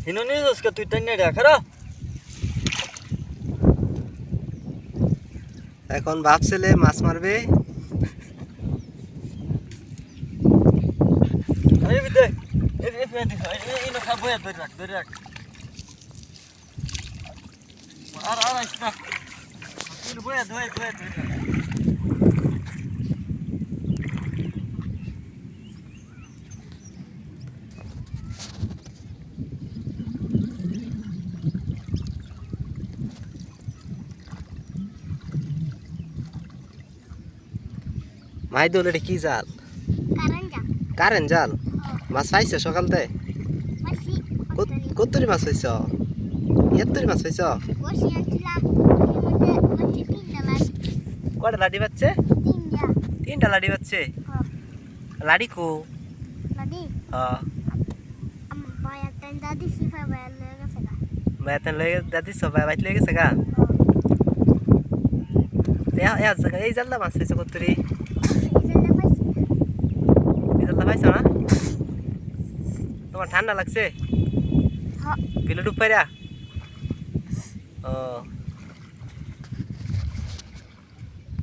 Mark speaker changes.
Speaker 1: Hino নিয়ে যাস কে তুই টাইনে রে খারা
Speaker 2: এখন বাপ ছেলে মাছ মারবে
Speaker 1: এই বিতে এই দেখ এই নো খাবো ধরে রাখ আর আইস না তুই বয়া ধরে
Speaker 2: মাই দোল এটা কি জাল কারেন্ট জাল মাছ পাইছো সকালতে কতরি মাছ পাইছ এতরি মাছ পাইছ কটা লাডি পাচ্ছে তিনটা লাডি পাচ্ছে লাডি কো হ্যাঁ বাইতেন লয়ে দাদি সবাই বাইত লয়ে গেছে গা এই জালটা মাছ পাইছো কতরি এই জালটা পাইছো না তোমার ঠান্ডা লাগছে গেলে ডুব পাইরা ও